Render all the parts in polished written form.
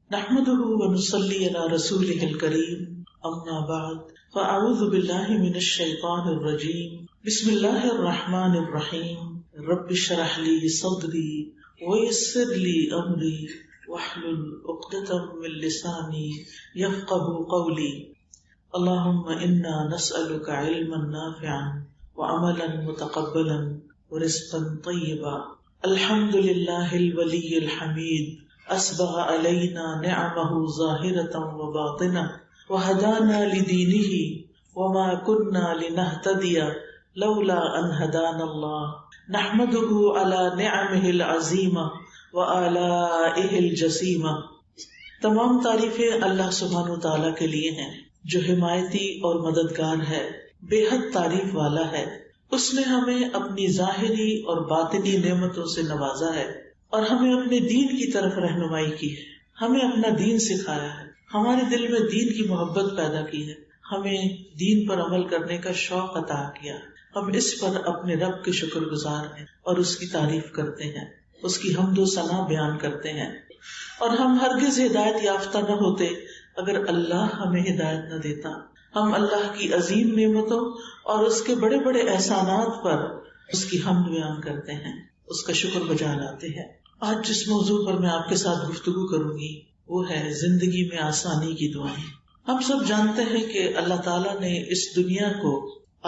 نحمده ونصلي على رسوله الكريم اما بعد فاعوذ بالله من الشيطان الرجيم بسم الله الرحمن الرحيم رب اشرح لي صدري ويسر لي امري واحلل عقدة من لساني يفقهوا قولي اللهم انا نسألك علما نافعا وعملا متقبلا ورزقا طيبا الحمد لله الولي الحميد اسبغ علينا نعمه ظاهرة وباطنة وهدانا لدينه وما كنا لنهتدي لولا ان هدانا الله نحمده على نعمه العظيمة وآلائه الجسيمة۔ تمام تعریفیں اللہ سبحانہ وتعالیٰ کے لیے ہیں جو حمایتی اور مددگار ہے، بے حد تعریف والا ہے۔ اس نے ہمیں اپنی ظاہری اور باطنی نعمتوں سے نوازا ہے اور ہمیں اپنے دین کی طرف رہنمائی کی ہے، ہمیں اپنا دین سکھایا ہے، ہمارے دل میں دین کی محبت پیدا کی ہے، ہمیں دین پر عمل کرنے کا شوق عطا کیا۔ ہم اس پر اپنے رب کے شکر گزار ہیں اور اس کی تعریف کرتے ہیں، اس کی حمد و ثنا بیان کرتے ہیں، اور ہم ہرگز ہدایت یافتہ نہ ہوتے اگر اللہ ہمیں ہدایت نہ دیتا۔ ہم اللہ کی عظیم نعمتوں اور اس کے بڑے بڑے احسانات پر اس کی حمد بیان کرتے ہیں، اس کا شکر بجا لاتے ہیں۔ آج جس موضوع پر میں آپ کے ساتھ گفتگو کروں گی وہ ہے زندگی میں آسانی کی دعائیں۔ ہم سب جانتے ہیں کہ اللہ تعالیٰ نے اس دنیا کو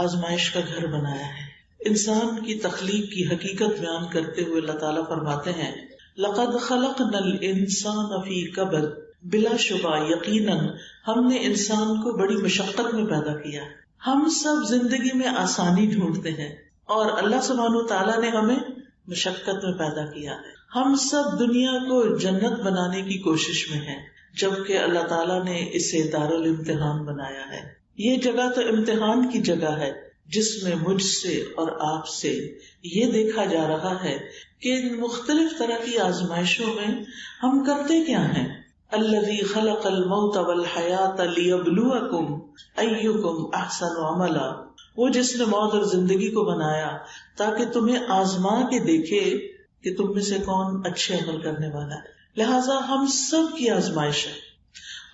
آزمائش کا گھر بنایا ہے۔ انسان کی تخلیق کی حقیقت بیان کرتے ہوئے اللہ تعالیٰ فرماتے ہیں لَقَدْ خَلَقْنَا الْإِنسَانَ فِي كَبَدٍ، بلا شبہ یقیناً ہم نے انسان کو بڑی مشقت میں پیدا کیا ہے۔ ہم سب زندگی میں آسانی ڈھونڈتے ہیں اور اللہ سبحانہ وتعالیٰ نے ہمیں مشقت میں پیدا کیا ہے۔ ہم سب دنیا کو جنت بنانے کی کوشش میں ہیں، جبکہ اللہ تعالیٰ نے اسے دارالامتحان بنایا ہے۔ یہ جگہ تو امتحان کی جگہ ہے جس میں مجھ سے اور آپ سے یہ دیکھا جا رہا ہے کہ ان مختلف طرح کی آزمائشوں میں ہم کرتے کیا ہیں۔ الذی خلق الموت والحیات لیبلوکم ایکم احسن عملا، وہ جس نے موت اور زندگی کو بنایا تاکہ تمہیں آزما کے دیکھے کہ تم میں سے کون اچھے عمل کرنے والا ہے۔ لہٰذا ہم سب کی آزمائش ہے۔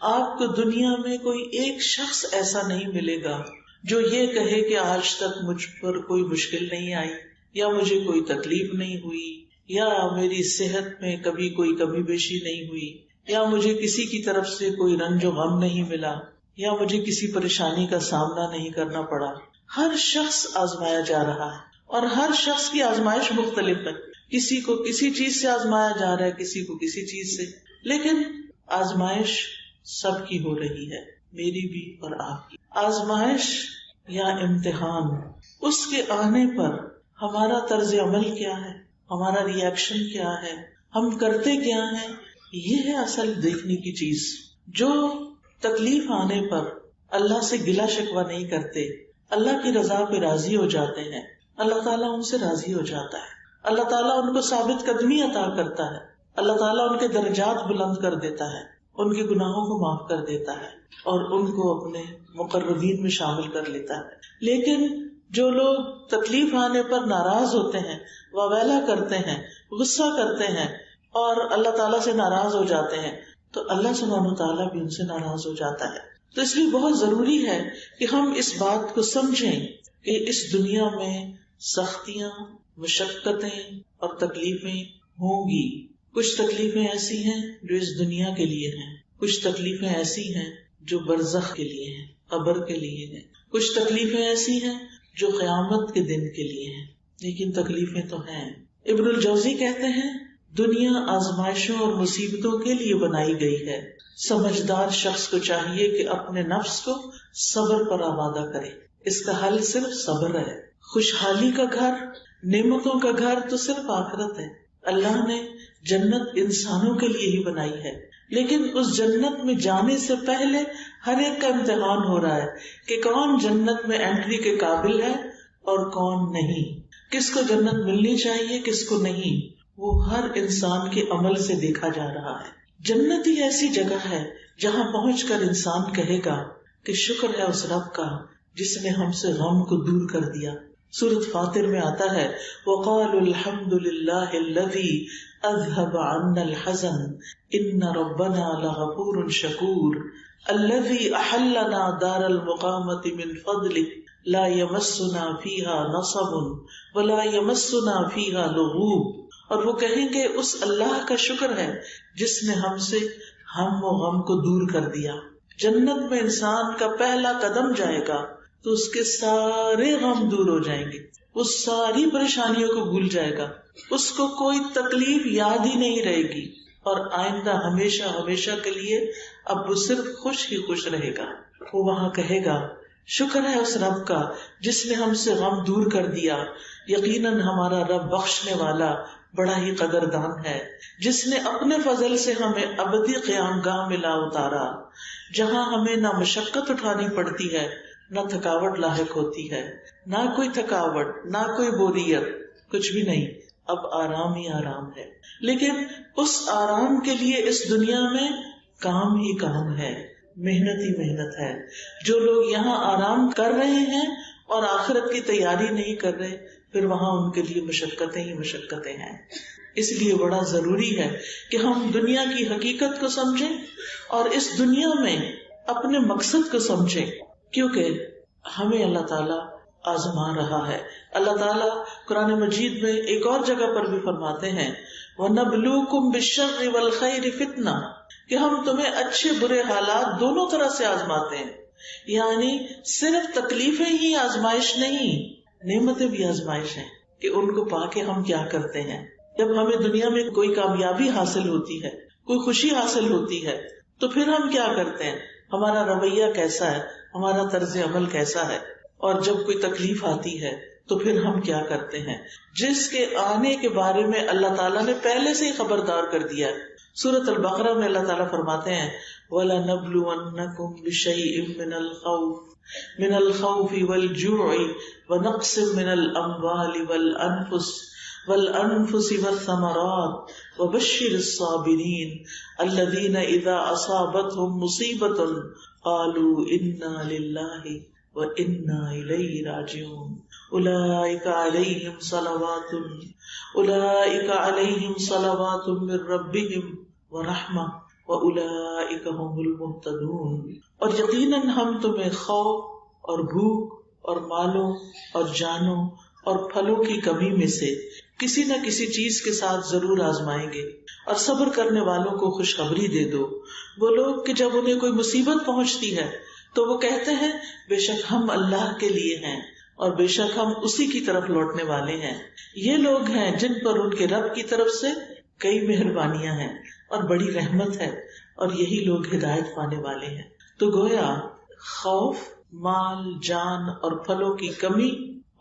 آپ کو دنیا میں کوئی ایک شخص ایسا نہیں ملے گا جو یہ کہے کہ آج تک مجھ پر کوئی مشکل نہیں آئی، یا مجھے کوئی تکلیف نہیں ہوئی، یا میری صحت میں کبھی کوئی کمی بیشی نہیں ہوئی، یا مجھے کسی کی طرف سے کوئی رنج و غم نہیں ملا، یا مجھے کسی پریشانی کا سامنا نہیں کرنا پڑا۔ ہر شخص آزمایا جا رہا ہے اور ہر شخص کی آزمائش مختلف ہے۔ کسی کو کسی چیز سے آزمایا جا رہا ہے، کسی کو کسی چیز سے، لیکن آزمائش سب کی ہو رہی ہے، میری بھی اور آپ کی۔ آزمائش یا امتحان، اس کے آنے پر ہمارا طرز عمل کیا ہے، ہمارا ری ایکشن کیا ہے، ہم کرتے کیا ہیں، یہ ہے اصل دیکھنے کی چیز۔ جو تکلیف آنے پر اللہ سے گلہ شکوہ نہیں کرتے، اللہ کی رضا پہ راضی ہو جاتے ہیں، اللہ تعالیٰ ان سے راضی ہو جاتا ہے، اللہ تعالیٰ ان کو ثابت قدمی عطا کرتا ہے، اللہ تعالیٰ ان کے درجات بلند کر دیتا ہے، ان کے گناہوں کو معاف کر دیتا ہے اور ان کو اپنے مقربین میں شامل کر لیتا ہے۔ لیکن جو لوگ تکلیف آنے پر ناراض ہوتے ہیں، واویلا کرتے ہیں، غصہ کرتے ہیں اور اللہ تعالیٰ سے ناراض ہو جاتے ہیں، تو اللہ سبحانہ وتعالیٰ بھی ان سے ناراض ہو جاتا ہے۔ تو اس لیے بہت ضروری ہے کہ ہم اس بات کو سمجھیں کہ اس دنیا میں سختیاں، مشقتیں اور تکلیفیں ہوں گی۔ کچھ تکلیفیں ایسی ہیں جو اس دنیا کے لیے ہیں، کچھ تکلیفیں ایسی ہیں جو برزخ کے لیے ہیں، قبر کے لیے ہیں، کچھ تکلیفیں ایسی ہیں جو قیامت کے دن کے لیے ہیں، لیکن تکلیفیں تو ہیں۔ ابن الجوزی کہتے ہیں دنیا آزمائشوں اور مصیبتوں کے لیے بنائی گئی ہے، سمجھدار شخص کو چاہیے کہ اپنے نفس کو صبر پر آمادہ کرے، اس کا حل صرف صبر ہے۔ خوشحالی کا گھر، نعمتوں کا گھر تو صرف آخرت ہے۔ اللہ نے جنت انسانوں کے لیے ہی بنائی ہے، لیکن اس جنت میں جانے سے پہلے ہر ایک کا امتحان ہو رہا ہے کہ کون جنت میں انٹری کے قابل ہے اور کون نہیں، کس کو جنت ملنی چاہیے کس کو نہیں، وہ ہر انسان کے عمل سے دیکھا جا رہا ہے۔ جنت ہی ایسی جگہ ہے جہاں پہنچ کر انسان کہے گا کہ شکر ہے اس رب کا جس نے ہم سے غم کو دور کر دیا، سورۃ فاطر میں آتا ہے وَقَالُوا الْحَمْدُ لِلَّهِ الَّذِي أَذْهَبَ عَنَّا الْحَزَنَ إِنَّ رَبَّنَا لَغَفُورٌ شَكُورٌ الَّذِي أَحَلَّنَا دَارَ الْمُقَامَةِ مِنْ فَضْلِهِ لَا يَمَسُّنَا فِيهَا نَصَبٌ وَلَا يَمَسُّنَا فِيهَا لُغُوبٌ، اور وہ کہیں گے اس اللہ کا شکر ہے جس نے ہم سے ہم و غم کو دور کر دیا۔ جنت میں انسان کا پہلا قدم جائے گا تو اس کے سارے غم دور ہو جائیں گے، وہ ساری پریشانیوں کو بھول جائے گا، اس کو کوئی تکلیف یاد ہی نہیں رہے گی، اور آئندہ ہمیشہ ہمیشہ کے لیے اب وہ صرف خوش ہی خوش رہے گا۔ وہ وہاں کہے گا شکر ہے اس رب کا جس نے ہم سے غم دور کر دیا، یقیناً ہمارا رب بخشنے والا بڑا ہی قدردان ہے، جس نے اپنے فضل سے ہمیں ابدی قیام گاہ میں لا اتارا، جہاں ہمیں نہ مشقت اٹھانی پڑتی ہے نہ تھکاوٹ لاحق ہوتی ہے، نہ کوئی تھکاوٹ نہ کوئی بوریت، کچھ بھی نہیں، اب آرام ہی آرام ہے۔ لیکن اس آرام کے لیے اس دنیا میں کام ہی کام ہے، محنت ہی محنت ہے۔ جو لوگ یہاں آرام کر رہے ہیں اور آخرت کی تیاری نہیں کر رہے، پھر وہاں ان کے لیے مشقتیں ہی مشقتیں ہیں۔ اس لیے بڑا ضروری ہے کہ ہم دنیا کی حقیقت کو سمجھیں اور اس دنیا میں اپنے مقصد کو سمجھیں، کیونکہ ہمیں اللہ تعالیٰ آزما رہا ہے۔ اللہ تعالیٰ قرآن مجید میں ایک اور جگہ پر بھی فرماتے ہیں وَنَبْلُوكُمْ بِالشَّرِّ وَالْخَيْرِ فِتْنَةً، کہ ہم تمہیں اچھے برے حالات دونوں طرح سے آزماتے ہیں، یعنی صرف تکلیفیں ہی آزمائش نہیں، نعمتیں بھی آزمائش ہیں کہ ان کو پا کے ہم کیا کرتے ہیں۔ جب ہمیں دنیا میں کوئی کامیابی حاصل ہوتی ہے، کوئی خوشی حاصل ہوتی ہے، تو پھر ہم کیا کرتے ہیں، ہمارا رویہ کیسا ہے، ہمارا طرز عمل کیسا ہے، اور جب کوئی تکلیف آتی ہے تو پھر ہم کیا کرتے ہیں، جس کے آنے کے بارے میں اللہ تعالیٰ نے پہلے سے ہی خبردار کر دیا ہے۔ سورۃ البقرہ میں اللہ تعالیٰ فرماتے ہیں وَلَنَبْلُوَنَّكُمْ بِشَيْءٍ مِّنَ الْخَوْفِ وَالْجُوعِ وَنَقْصٍ مِّنَ الْأَمْوَالِ وَالْأَنفُسِ وَالثَّمَرَاتِ وَبَشِّرِ الصَّابِرِينَ الَّذِينَ إِذَا أَصَابَتْهُم مُّصِيبَةٌ قَالُوا إِنَّا لِلَّهِ وَإِنَّا إِلَيْهِ رَاجِعُونَ أُولَئِكَ عَلَيْهِمْ صَلَوَاتٌ مِّن رَّبِّهِمْ وَرَحْمَةٌ وَأُولَئِكَ هُمُ الْمُهْتَدُونَ، اور یقیناً ہم تمہیں خوف اور بھوک اور مالوں اور جانوں اور پھلوں کی کمی میں سے کسی نہ کسی چیز کے ساتھ ضرور آزمائیں گے، اور صبر کرنے والوں کو خوشخبری دے دو۔ وہ لوگ کہ جب انہیں کوئی مصیبت پہنچتی ہے تو وہ کہتے ہیں بے شک ہم اللہ کے لیے ہیں اور بے شک ہم اسی کی طرف لوٹنے والے ہیں۔ یہ لوگ ہیں جن پر ان کے رب کی طرف سے کئی مہربانیاں ہیں اور بڑی رحمت ہے، اور یہی لوگ ہدایت پانے والے ہیں۔ تو گویا خوف، مال، جان اور پھلوں کی کمی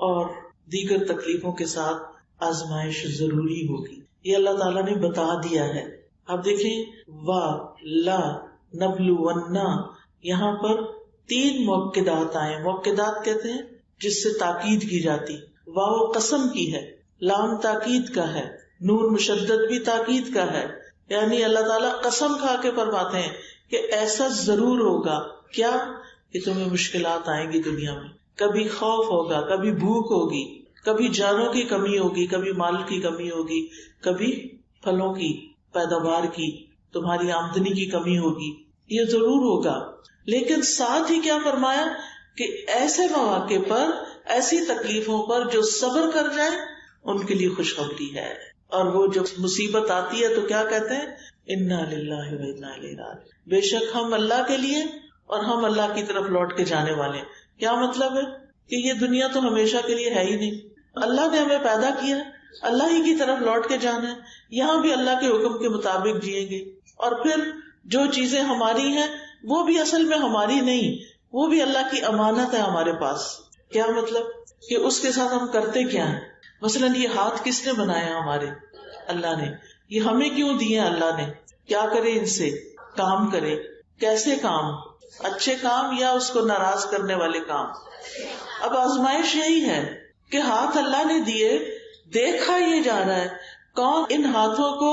اور دیگر تکلیفوں کے ساتھ آزمائش ضروری ہوگی، یہ اللہ تعالیٰ نے بتا دیا ہے۔ اب دیکھیں لا نبلونا، یہاں پر 3 موقدات آئے۔ موقدات کہتے ہیں جس سے تاکید کی جاتی، واو قسم کی ہے، لام تاکید کا ہے، نون مشدد بھی تاکید کا ہے، یعنی اللہ تعالیٰ قسم کھا کے فرماتے ہیں کہ ایسا ضرور ہوگا۔ کیا؟ کہ تمہیں مشکلات آئیں گی دنیا میں، کبھی خوف ہوگا، کبھی بھوک ہوگی، کبھی جانوں کی کمی ہوگی، کبھی مال کی کمی ہوگی، کبھی پھلوں کی پیداوار کی، تمہاری آمدنی کی کمی ہوگی، یہ ضرور ہوگا۔ لیکن ساتھ ہی کیا فرمایا کہ ایسے مواقع پر، ایسی تکلیفوں پر جو صبر کر جائیں ان کے لیے خوشخبری ہے۔ اور وہ جب مصیبت آتی ہے تو کیا کہتے ہیں، انا للہ و انا الیہ راجعون، بے شک ہم اللہ کے لیے اور ہم اللہ کی طرف لوٹ کے جانے والے ہیں۔ کیا مطلب ہے کہ یہ دنیا تو ہمیشہ کے لیے ہے ہی نہیں، اللہ نے ہمیں پیدا کیا، اللہ ہی کی طرف لوٹ کے جانا ہے، یہاں بھی اللہ کے حکم کے مطابق جیئیں گے، اور پھر جو چیزیں ہماری ہیں وہ بھی اصل میں ہماری نہیں، وہ بھی اللہ کی امانت ہے ہمارے پاس۔ کیا مطلب کہ اس کے ساتھ ہم کرتے کیا ہیں، مثلاً یہ ہاتھ کس نے بنایا ہمارے، اللہ نے، یہ ہمیں کیوں دیے اللہ نے، کیا کرے ان سے، کام کرے، کیسے کام، اچھے کام یا اس کو ناراض کرنے والے کام۔ اب آزمائش یہی ہے کہ ہاتھ اللہ نے دیے، دیکھا یہ جا رہا ہے کون ان ہاتھوں کو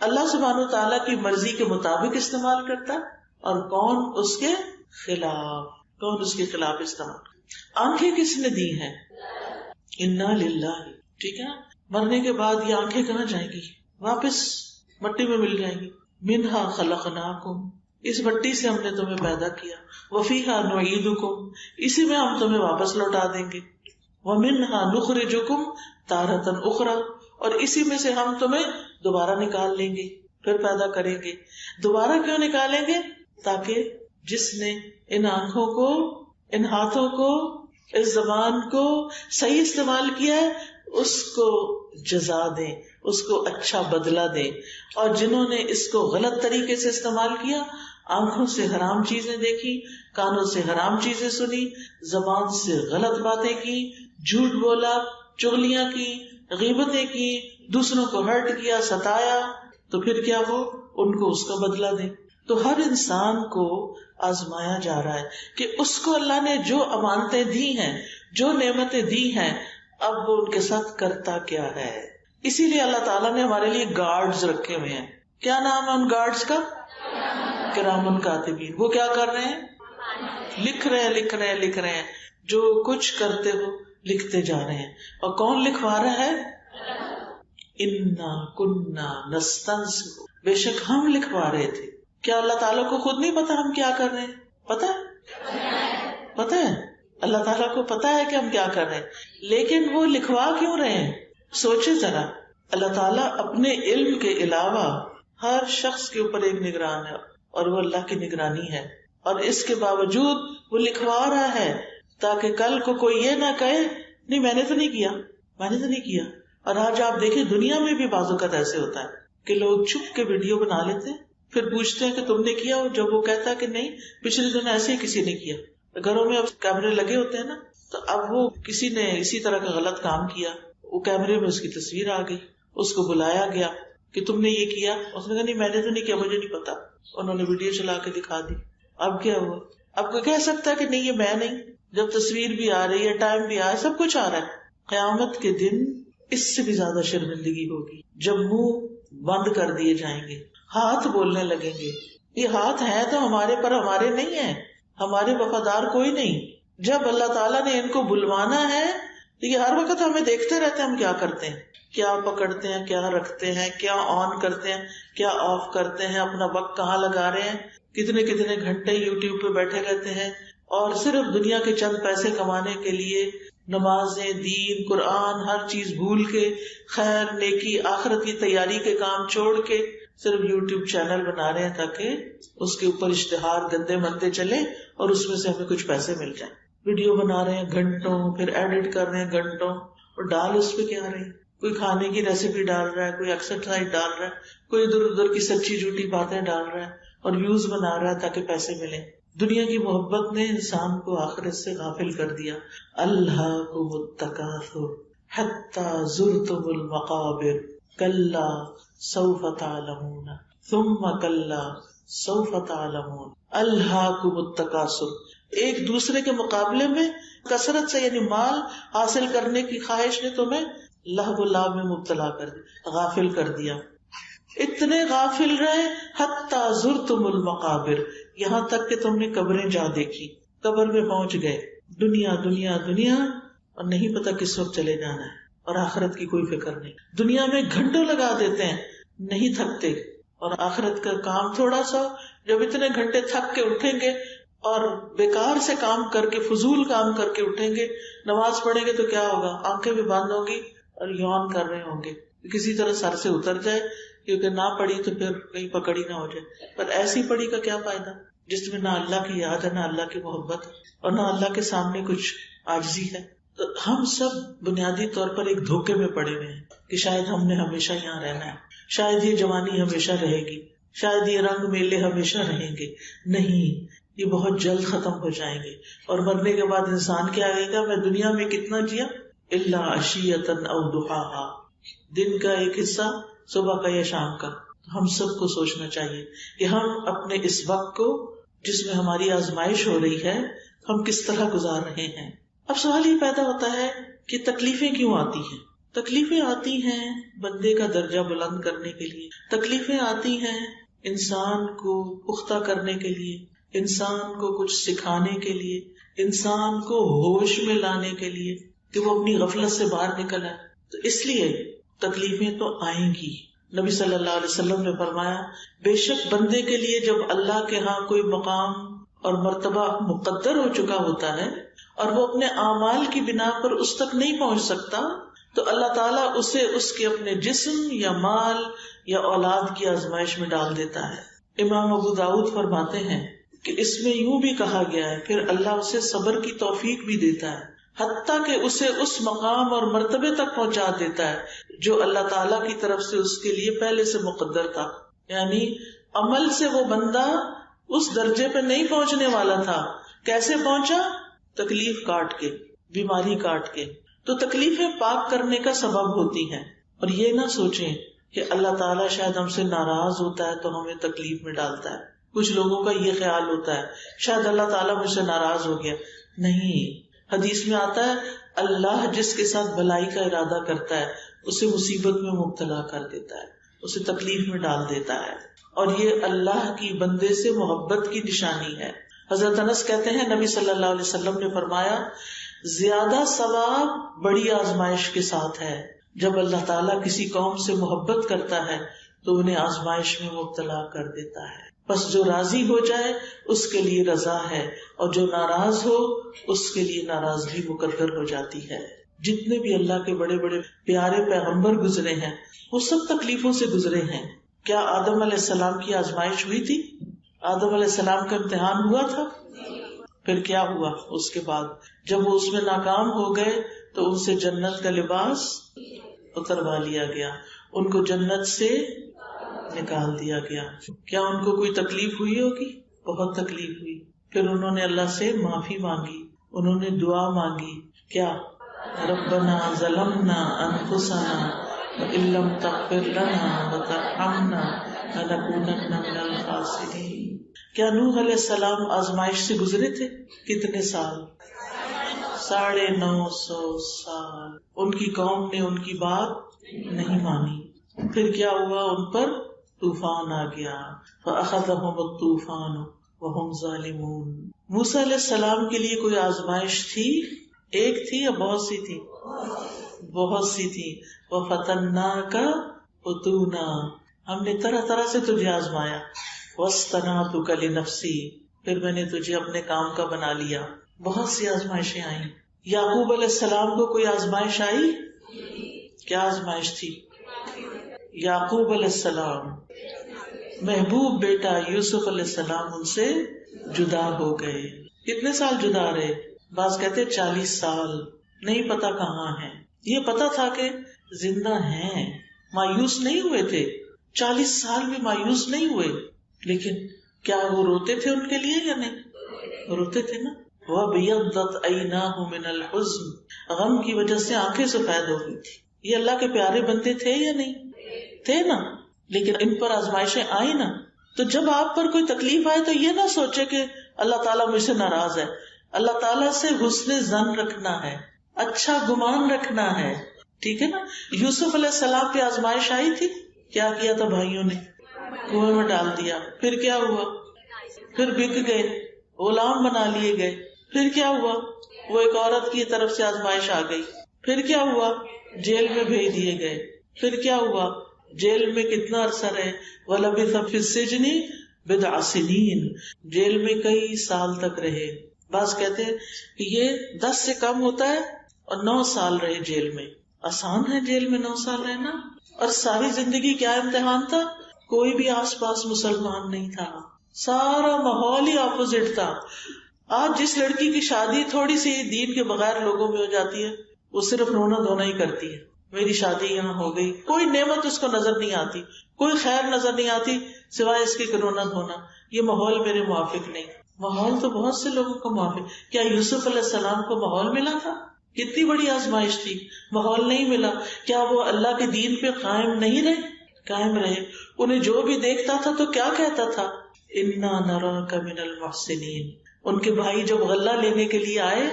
اللہ سبحانہ وتعالیٰ کی مرضی کے مطابق استعمال کرتا ہے اور کون اس کے خلاف، کون اس کے خلاف استعمال۔ آنکھیں کس نے دی ہیں، انا للہ. ٹھیک ہے. مرنے کے بعد یہ آنکھیں کہاں جائیں گی؟ واپس مٹی میں مل جائیں گی. منہا خلقناکم، اس مٹی سے ہم نے تمہیں پیدا کیا. وفیہا نعیدکم، اسی میں ہم تمہیں واپس لوٹا دیں گے. ومنہا نخرجکم تارۃ اخری، اور اسی میں سے ہم تمہیں دوبارہ نکال لیں گے، پھر پیدا کریں گے. دوبارہ کیوں نکالیں گے؟ تاکہ جس نے ان آنکھوں کو، ان ہاتھوں کو، اس زبان کو صحیح استعمال کیا ہے اس کو جزا دیں، اس کو اچھا بدلہ دیں. اور جنہوں نے اس کو غلط طریقے سے استعمال کیا، آنکھوں سے حرام چیزیں دیکھی، کانوں سے حرام چیزیں سنی، زبان سے غلط باتیں کی، جھوٹ بولا، چغلیاں کی، غیبتیں کی، دوسروں کو ہرٹ کیا، ستایا، تو پھر کیا ہو؟ ان کو اس کا بدلہ دیں. تو ہر انسان کو آزمایا جا رہا ہے کہ اس کو اللہ نے جو امانتیں دی ہیں، جو نعمتیں دی ہیں، اب وہ ان کے ساتھ کرتا کیا ہے. اسی لیے اللہ تعالیٰ نے ہمارے لیے گارڈز رکھے ہوئے ہیں. کیا نام ہے ان گارڈز کا؟ کرامن کاتبین. وہ کیا کر رہے ہیں؟ لکھ رہے ہیں. جو کچھ کرتے ہو لکھتے جا رہے ہیں. اور کون لکھوا رہا ہے؟ انا کننا نستنسخ، بے شک ہم لکھوا رہے تھے. کیا اللہ تعالیٰ کو خود نہیں پتا ہم کیا کر رہے ہیں؟ پتا ہے اللہ تعالیٰ کو پتا ہے کہ ہم کیا کر رہے ہیں، لیکن وہ لکھوا کیوں رہے ہیں؟ سوچے ذرا. اللہ تعالیٰ اپنے علم کے علاوہ ہر شخص کے اوپر ایک نگران ہے، اور وہ اللہ کی نگرانی ہے، اور اس کے باوجود وہ لکھوا رہا ہے تاکہ کل کو کوئی یہ نہ کہے نہیں میں نے تو نہیں کیا. اور آج آپ دیکھیں دنیا میں بھی بعض اوقات ایسے ہوتا ہے کہ لوگ چھپ کے ویڈیو بنا لیتے ہیں، پھر پوچھتے ہیں کہ تم نے کیا؟ جب وہ کہتا ہے کہ نہیں پچھلے دن ایسے ہی کسی نے کیا. گھروں میں اب کیمرے لگے ہوتے ہیں نا، تو اب وہ کسی نے اسی طرح کا غلط کام کیا، وہ کیمرے میں اس کی تصویر آ گئی، اس کو بلایا گیا کہ تم نے یہ کیا، اس نے کہا نہیں میں نے تو نہیں کیا، مجھے نہیں پتا. انہوں نے ویڈیو چلا کے دکھا دی. اب کیا ہوا؟ اب کوئی کہہ سکتا ہے کہ نہیں یہ میں نہیں، جب تصویر بھی آ رہی ہے، ٹائم بھی آ رہا ہے، سب کچھ آ رہا ہے. قیامت کے دن اس سے بھی زیادہ شرمندگی ہوگی جب منہ بند کر دیے جائیں گے، ہاتھ بولنے لگیں گے. یہ ہاتھ ہیں تو ہمارے پر ہمارے نہیں ہیں، ہمارے وفادار کوئی نہیں. جب اللہ تعالیٰ نے ان کو بلوانا ہے تو یہ ہر وقت ہمیں دیکھتے رہتے ہیں ہم کیا کرتے ہیں، کیا پکڑتے ہیں، کیا رکھتے ہیں، کیا آن کرتے ہیں، کیا آف کرتے ہیں، اپنا وقت کہاں لگا رہے ہیں، کتنے گھنٹے یوٹیوب پہ بیٹھے رہتے ہیں، اور صرف دنیا کے چند پیسے کمانے کے لیے نمازیں، دین، قرآن، ہر چیز بھول کے، خیر، نیکی، آخرت کی تیاری کے کام چھوڑ کے صرف یوٹیوب چینل بنا رہے ہیں تاکہ اس کے اوپر اشتہار گندے مندے چلے اور اس میں سے ہمیں کچھ پیسے مل جائیں. ویڈیو بنا رہے ہیں گھنٹوں، پھر ایڈٹ کر رہے ہیں گھنٹوں، اور ڈال اس پہ کیا رہے ہیں؟ کوئی کھانے کی ریسیپی ڈال رہا ہے، کوئی ایکسرسائز ڈال رہا ہے، کوئی ادھر ادھر کی سچی جھوٹی باتیں ڈال رہا ہے اور ویوز بنا رہا ہے تاکہ پیسے ملیں. دنیا کی محبت نے انسان کو آخرت سے غافل کر دیا. الہاکم التکاثر حتی زرتم المقابر کلا سوف تعلمون ثم کلا سوف تعلمون. الہاکم التکاثر، ایک دوسرے کے مقابلے میں کثرت سے، یعنی مال حاصل کرنے کی خواہش نے تمہیں لہو و لعب میں مبتلا کر دیا، غافل کر دیا. اتنے غافل رہے حتی زرتم المقابر، یہاں تک کہ تم نے قبریں جا دیکھی، قبر میں پہنچ گئے. دنیا دنیا دنیا، اور نہیں پتا کس وقت چلے جانا ہے، اور آخرت کی کوئی فکر نہیں. دنیا میں گھنٹوں لگا دیتے ہیں نہیں تھکتے، اور آخرت کا کام تھوڑا سا. جب اتنے گھنٹے تھک کے اٹھیں گے اور بیکار سے کام کر کے، فضول کام کر کے اٹھیں گے، نماز پڑھیں گے تو کیا ہوگا؟ آنکھیں بھی بند ہوں گی اور یون کر رہے ہوں گے، کسی طرح سر سے اتر جائے، کیونکہ نہ پڑھی تو پھر کہیں پکڑی نہ ہو جائے. پر ایسی پڑھی کا کیا فائدہ جس میں نہ اللہ کی یاد ہے، نہ اللہ کی محبت ہے، اور نہ اللہ کے سامنے کچھ عاجزی ہے. تو ہم سب بنیادی طور پر ایک دھوکے میں پڑے ہوئے ہیں کہ شاید ہم نے ہمیشہ یہاں رہنا ہے، شاید یہ جوانی ہمیشہ رہے گی، شاید یہ رنگ میلے ہمیشہ رہیں گے. نہیں، یہ بہت جلد ختم ہو جائیں گے. اور مرنے کے بعد انسان کیا کہے گا؟ میں دنیا میں کتنا جیا؟ الا عشیۃ او ضحاھا، دن کا ایک حصہ، صبح کا یا شام کا. ہم سب کو سوچنا چاہیے کہ ہم اپنے اس وقت کو جس میں ہماری آزمائش ہو رہی ہے ہم کس طرح گزار رہے ہیں. اب سوال یہ پیدا ہوتا ہے کہ تکلیفیں کیوں آتی ہیں؟ تکلیفیں آتی ہیں بندے کا درجہ بلند کرنے کے لیے، تکلیفیں آتی ہیں انسان کو پختہ کرنے کے لیے، انسان کو کچھ سکھانے کے لیے، انسان کو ہوش میں لانے کے لیے. کہ وہ اپنی غفلت سے باہر نکل آئے. تو اس لیے تکلیفیں تو آئیں گی. نبی صلی اللہ علیہ وسلم نے فرمایا بے شک بندے کے لیے جب اللہ کے ہاں کوئی مقام اور مرتبہ مقدر ہو چکا ہوتا ہے اور وہ اپنے اعمال کی بنا پر اس تک نہیں پہنچ سکتا تو اللہ تعالیٰ اسے اس کے اپنے جسم یا مال یا اولاد کی آزمائش میں ڈال دیتا ہے. امام ابو داؤد فرماتے ہیں کہ اس میں یوں بھی کہا گیا ہے پھر اللہ اسے صبر کی توفیق بھی دیتا ہے حتیٰ کہ اسے اس مقام اور مرتبے تک پہنچا دیتا ہے جو اللہ تعالیٰ کی طرف سے اس کے لیے پہلے سے مقدر تھا. یعنی عمل سے وہ بندہ اس درجے پہ نہیں پہنچنے والا تھا. کیسے پہنچا؟ تکلیف کاٹ کے، بیماری کاٹ کے. تو تکلیفیں پاک کرنے کا سبب ہوتی ہیں. اور یہ نہ سوچیں کہ اللہ تعالیٰ شاید ہم سے ناراض ہوتا ہے تو ہمیں تکلیف میں ڈالتا ہے. کچھ لوگوں کا یہ خیال ہوتا ہے شاید اللہ تعالیٰ مجھ سے ناراض ہو گیا. نہیں، حدیث میں آتا ہے اللہ جس کے ساتھ بھلائی کا ارادہ کرتا ہے اسے مصیبت میں مبتلا کر دیتا ہے، اسے تکلیف میں ڈال دیتا ہے. اور یہ اللہ کی بندے سے محبت کی نشانی ہے. حضرت انس کہتے ہیں نبی صلی اللہ علیہ وسلم نے فرمایا زیادہ ثواب بڑی آزمائش کے ساتھ ہے. جب اللہ تعالیٰ کسی قوم سے محبت کرتا ہے تو انہیں آزمائش میں مبتلا کر دیتا ہے. بس جو راضی ہو جائے اس کے لیے رضا ہے اور جو ناراض ہو اس کے لیے ناراضگی مقدر ہو جاتی ہے. جتنے بھی اللہ کے بڑے بڑے پیارے پیغمبر گزرے ہیں وہ سب تکلیفوں سے گزرے ہیں. کیا آدم علیہ السلام کی آزمائش ہوئی تھی؟ آدم علیہ السلام کا امتحان ہوا تھا؟ پھر کیا ہوا اس کے بعد؟ جب وہ اس میں ناکام ہو گئے تو ان سے جنت کا لباس اتروا لیا گیا، ان کو جنت سے نکال دیا گیا. کیا ان کو کوئی تکلیف ہوئی ہوگی؟ بہت تکلیف ہوئی. پھر انہوں نے اللہ سے معافی مانگی، انہوں نے دعا مانگی. کیا؟ ربنا ظلمنا انفسنا وان لم تغفر لنا وترحمنا لنکونن من الخاسرین. کیا نوح علیہ السلام آزمائش سے گزرے تھے؟ کتنے سال؟ 950 سال. ان کی قوم نے ان کی بات نہیں مانی. پھر کیا ہوا؟ ان پر طوفان آ گیا. فأخذهم الطوفان وهم ظالمون. موسیٰ علیہ السلام کے لیے کوئی آزمائش تھی؟ ایک تھی یا بہت سی تھی؟ بہت سی تھی. وَفَتَنَّاكَ فُتُونًا. ہم نے طرح طرح سے تجھے آزمایا. وَاصْطَنَعْتُكَ لِنَفْسِي. پھر میں نے تجھے اپنے کام کا بنا لیا. بہت سی آزمائشیں آئیں. یعقوب علیہ السلام کو کوئی آزمائش آئی؟ کیا آزمائش تھی؟ یعقوب علیہ السلام محبوب بیٹا یوسف علیہ السلام ان سے جدا ہو گئے. کتنے سال جدا رہے؟ بعض کہتے 40 سال. نہیں پتا کہاں ہیں. یہ پتا تھا کہ زندہ ہیں، مایوس نہیں ہوئے تھے. 40 سال بھی مایوس نہیں ہوئے. لیکن کیا وہ روتے تھے ان کے لیے یا نہیں؟ روتے تھے نا. وَبِيَضَّتْ عَيْنَاهُ مِنَ الْحُزْنِ. غم کی وجہ سے آنکھیں سفید ہو گئی تھی. یہ اللہ کے پیارے بندے تھے یا نہیں؟ تھے نا. لیکن ان پر آزمائشیں آئی نا. تو جب آپ پر کوئی تکلیف آئے تو یہ نہ سوچے کہ اللہ تعالیٰ مجھ سے ناراض ہے. اللہ تعالیٰ سے حسن ظن رکھنا ہے، اچھا گمان رکھنا ہے. ٹھیک ہے نا. یوسف علیہ السلام پہ آزمائش آئی تھی. کیا کیا تھا بھائیوں نے؟ کنویں میں ڈال دیا. پھر کیا ہوا؟ پھر بک گئے، غلام بنا لیے گئے. پھر کیا ہوا؟ وہ ایک عورت کی طرف سے آزمائش آ گئی. پھر کیا ہوا؟ جیل میں بھیج دیے گئے. پھر کیا ہوا؟ جیل میں کتنا عرصہ رہے؟ وَلَبِثَ فِي السِّجْنِ بِضْعَ سِنِينَ. جیل میں کئی سال تک رہے. بعض کہتے ہیں کہ یہ 10 سے کم ہوتا ہے اور 9 سال رہے جیل میں. آسان ہے جیل میں 9 سال رہنا؟ اور ساری زندگی کیا امتحان تھا؟ کوئی بھی آس پاس مسلمان نہیں تھا، سارا ماحول ہی اپوزٹ تھا. آج جس لڑکی کی شادی تھوڑی سی دین کے بغیر لوگوں میں ہو جاتی ہے وہ صرف رونا دھونا ہی کرتی ہے. میری شادی یہاں ہو گئی. کوئی نعمت اس کو نظر نہیں آتی، کوئی خیر نظر نہیں آتی سوائے اس کی رونا دھونا. یہ ماحول میرے موافق نہیں. ماحول تو بہت سے لوگوں کو موافق. کیا یوسف علیہ السلام کو ماحول ملا تھا؟ کتنی بڑی آزمائش تھی. ماحول نہیں ملا. کیا وہ اللہ کے دین پہ قائم نہیں رہے؟ قائم رہے. انہیں جو بھی دیکھتا تھا تو کیا کہتا تھا؟ انا نراک من المحسنین. ان کے بھائی جب غلہ لینے کے لیے آئے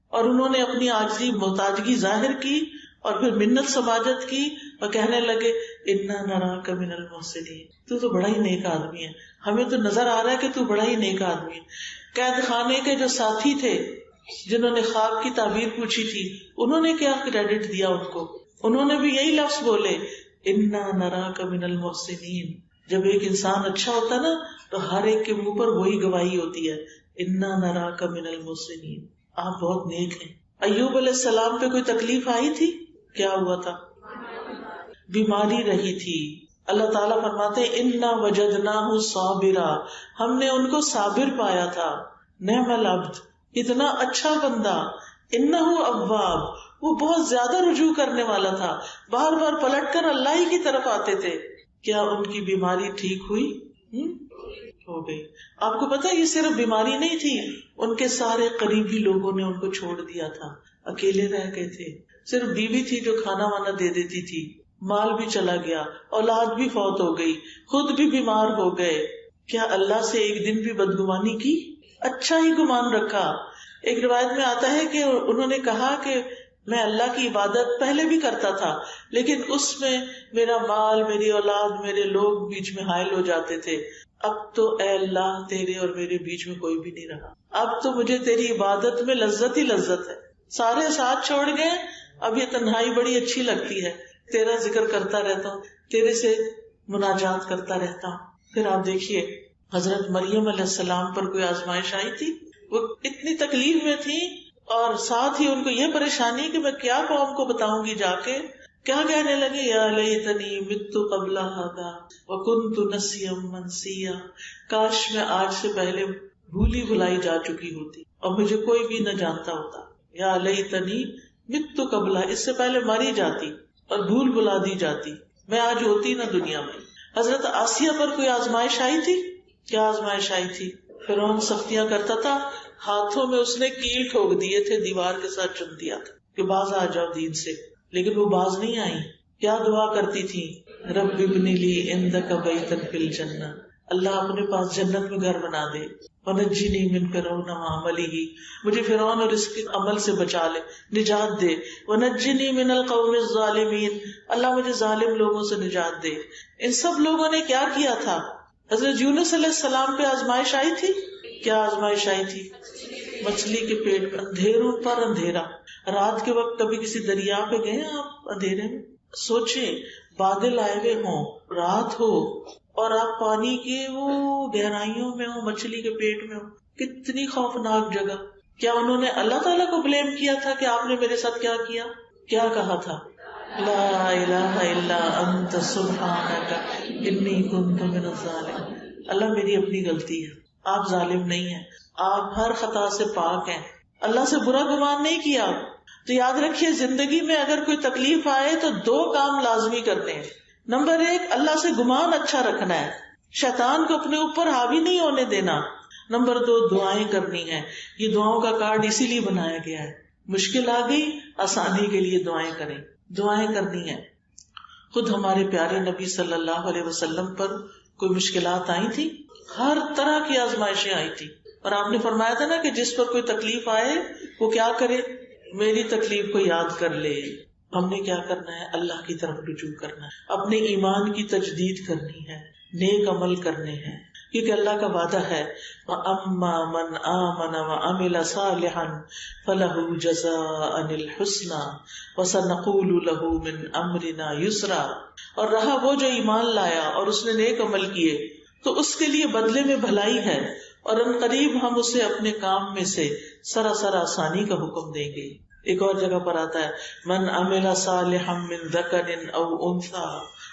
اور انہوں نے اپنی عاجزی محتاجگی ظاہر کی اور پھر منت سماجت کی اور کہنے لگے انا نراک من المحسنین. تو بڑا ہی نیک آدمی ہے، ہمیں تو نظر آ رہا ہے کہ تو بڑا ہی نیک آدمی ہے. قید خانے کے جو ساتھی تھے جنہوں نے خواب کی تعبیر پوچھی تھی انہوں نے کیا کریڈٹ دیا ان کو؟ انہوں نے بھی یہی لفظ بولے انا نراک من المحسنین. جب ایک انسان اچھا ہوتا نا تو ہر ایک کے منہ پر وہی گواہی ہوتی ہے انا نراک من المحسنین، آپ بہت نیک ہیں. ایوب علیہ السلام پہ کوئی تکلیف آئی تھی؟ کیا ہوا تھا؟ بیماری رہی تھی. اللہ تعالیٰ فرماتے انا وجدناہ صابرا، ہم نے ان کو صابر پایا تھا. نعم العبد، اتنا اچھا بندہ. انہ اواب، وہ بہت زیادہ رجوع کرنے والا تھا، بار بار پلٹ کر اللہ ہی کی طرف آتے تھے. کیا ان کی بیماری ٹھیک ہوئی؟ ہو گئی. آپ کو پتا یہ صرف بیماری نہیں تھی، ان کے سارے قریبی لوگوں نے ان کو چھوڑ دیا تھا، اکیلے رہ گئے تھے. صرف بیوی تھی جو کھانا وانا دے دیتی تھی، مال بھی چلا گیا، اولاد بھی فوت ہو گئی، خود بھی بیمار ہو گئے. کیا اللہ سے ایک دن بھی بدگمانی کی؟ اچھا ہی گمان رکھا. ایک روایت میں آتا ہے کہ انہوں نے کہا کہ میں اللہ کی عبادت پہلے بھی کرتا تھا، لیکن اس میں میرا مال، میری اولاد، میرے لوگ بیچ میں حائل ہو جاتے تھے. اب تو اے اللہ تیرے اور میرے بیچ میں کوئی بھی نہیں رہا، اب تو مجھے تیری عبادت میں لذت ہی لذت ہے. سارے ساتھ چھوڑ گئے، اب یہ تنہائی بڑی اچھی لگتی ہے، تیرا ذکر کرتا رہتا ہوں، تیرے سے مناجات کرتا رہتا ہوں. پھر آپ دیکھیے حضرت مریم علیہ السلام پر کوئی آزمائش آئی تھی، وہ اتنی تکلیف میں تھی اور ساتھ ہی ان کو یہ پریشانی کہ میں کیا قوم کو بتاؤں گی. جا کے کیا کہنے لگے، یا لیتنی مت قبل ھذا وکنت نسیا منسیا، کاش میں آج سے پہلے بھولی بھلائی جا چکی ہوتی اور مجھے کوئی بھی نہ جانتا ہوتا. یا لیتنی مت قبل، اس سے پہلے ماری جاتی اور بھول بھلا دی جاتی، میں آج ہوتی نہ دنیا میں. حضرت آسیہ پر کوئی آزمائش آئی تھی؟ کیا آزمائش آئی تھی؟ فرعون سختیاں کرتا تھا، ہاتھوں میں اس نے کیل ٹھوک دیے تھے، دیوار کے ساتھ چن دیا تھا کہ باز آ جاؤ دین سے، لیکن وہ باز نہیں آئی. کیا دعا کرتی تھی؟ رب ابن لی عندک بیتا فی الجنہ، اللہ اپنے پاس جنت میں گھر بنا دے. ونجنی من فرعون وعملہ، مجھے فرعون اور اس کے عمل سے بچا لے، نجات دے. ونجنی من القوم الظالمین، اللہ مجھے ظالم لوگوں سے نجات دے. ان سب لوگوں نے کیا کیا تھا؟ حضرت یونس علیہ السلام پہ آزمائش آئی تھی. کیا آزمائش آئی تھی؟ مچھلی کے پیٹ میں، اندھیروں پر اندھیرا. رات کے وقت کبھی کسی دریا پہ گئے ہیں آپ اندھیرے میں؟ سوچیں بادل آئے ہوئے ہوں، رات ہو اور آپ پانی کے وہ گہرائیوں میں ہو، مچھلی کے پیٹ میں ہو، کتنی خوفناک جگہ. کیا انہوں نے اللہ تعالیٰ کو بلیم کیا تھا کہ آپ نے میرے ساتھ کیا کیا؟ کیا کہا تھا؟ لا الہ الا انت سبحانک انی کنت من الظالمین. اللہ میری اپنی غلطی ہے، آپ ظالم نہیں ہیں، آپ ہر خطا سے پاک ہیں، اللہ سے برا گمان نہیں کیا. تو یاد رکھیے زندگی میں اگر کوئی تکلیف آئے تو دو کام لازمی کرنے ہیں. نمبر 1، اللہ سے گمان اچھا رکھنا ہے، شیطان کو اپنے اوپر حاوی نہیں ہونے دینا. نمبر 2، دعائیں کرنی ہے. یہ دعاؤں کا کارڈ اسی لیے بنایا گیا ہے، مشکل آ گئی آسانی کے لیے دعائیں کریں، دعائیں کرنی ہے. خود ہمارے پیارے نبی صلی اللہ علیہ وسلم پر کوئی مشکلات آئی تھی، ہر طرح کی آزمائشیں آئی تھی، اور آپ نے فرمایا تھا نا کہ جس پر کوئی تکلیف آئے وہ کیا کرے؟ میری تکلیف کو یاد کر لے. ہم نے کیا کرنا ہے؟ اللہ کی طرف رجوع کرنا ہے، اپنے ایمان کی تجدید کرنی ہے، نیک عمل کرنے ہیں، کیونکہ اللہ کا وعدہ ہے وَأَمَّا مَنْ آمَنَ وَعَمِلَ صَالِحًا فَلَهُ جَزَاءً الْحُسْنَى وَسَنَقُولُ لَهُ مِنْ أَمْرِنَا يُسْرًا. اور رہا وہ جو ایمان لایا اور اس نے نیک عمل کیے تو اس کے لیے بدلے میں بھلائی ہے، اور ان قریب ہم اسے اپنے کام میں سے سراسر آسانی کا حکم دیں گے. ایک اور جگہ پر آتا ہے من عمل صالحا من ذکر او انثى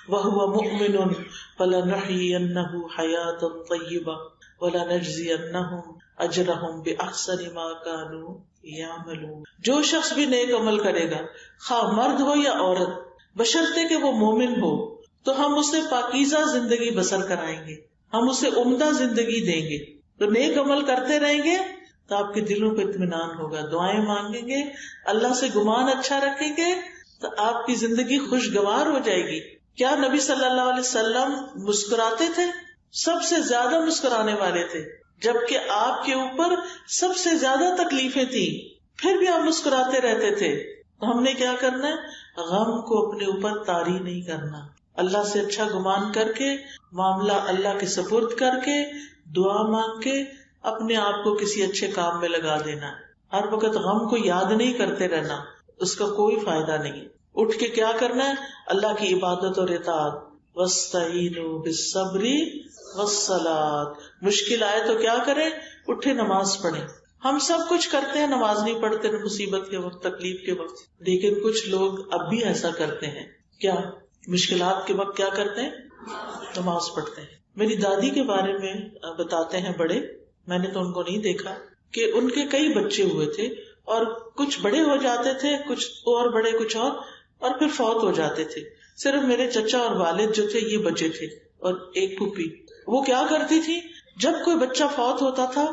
وهو مؤمن فلنحيينه حياة طیبہ ولنجزینهم اجرهم باحسن ما كانوا يعملون. جو شخص بھی نیک عمل کرے گا، خواہ مرد ہو یا عورت، بشرطے کہ وہ مومن ہو، تو ہم اسے پاکیزہ زندگی بسر کرائیں گے، ہم اسے عمدہ زندگی دیں گے. تو نیک عمل کرتے رہیں گے تو آپ کے دلوں کو اطمینان ہوگا، دعائیں مانگیں گے، اللہ سے گمان اچھا رکھیں گے تو آپ کی زندگی خوشگوار ہو جائے گی. کیا نبی صلی اللہ علیہ وسلم مسکراتے تھے؟ سب سے زیادہ مسکرانے والے تھے، جبکہ آپ کے اوپر سب سے زیادہ تکلیفیں تھیں، پھر بھی آپ مسکراتے رہتے تھے. تو ہم نے کیا کرنا ہے؟ غم کو اپنے اوپر طاری نہیں کرنا، اللہ سے اچھا گمان کر کے، معاملہ اللہ کے سپرد کر کے، دعا مانگ کے اپنے آپ کو کسی اچھے کام میں لگا دینا. ہر وقت غم کو یاد نہیں کرتے رہنا، اس کا کوئی فائدہ نہیں. اٹھ کے کیا کرنا ہے؟ اللہ کی عبادت اور اطاعت. وَاسْتَعِينُوا بِالصَّبْرِ وَالصَّلَاةِ. مشکل آئے تو کیا کریں؟ اٹھے نماز پڑھیں. ہم سب کچھ کرتے ہیں، نماز نہیں پڑھتے مصیبت کے وقت، تکلیف کے وقت. لیکن کچھ لوگ اب بھی ایسا کرتے ہیں. کیا مشکلات کے وقت کیا کرتے ہیں؟ نماز پڑھتے ہیں. میری دادی کے بارے میں بتاتے ہیں بڑے، میں نے تو ان کو نہیں دیکھا، کہ ان کے کئی بچے ہوئے تھے اور کچھ بڑے ہو جاتے تھے، کچھ اور بڑے، کچھ اور پھر فوت ہو جاتے تھے. صرف میرے چچا اور والد جو تھے یہ بچے تھے، اور ایک پھوپھی. وہ کیا کرتی تھی، جب کوئی بچہ فوت ہوتا تھا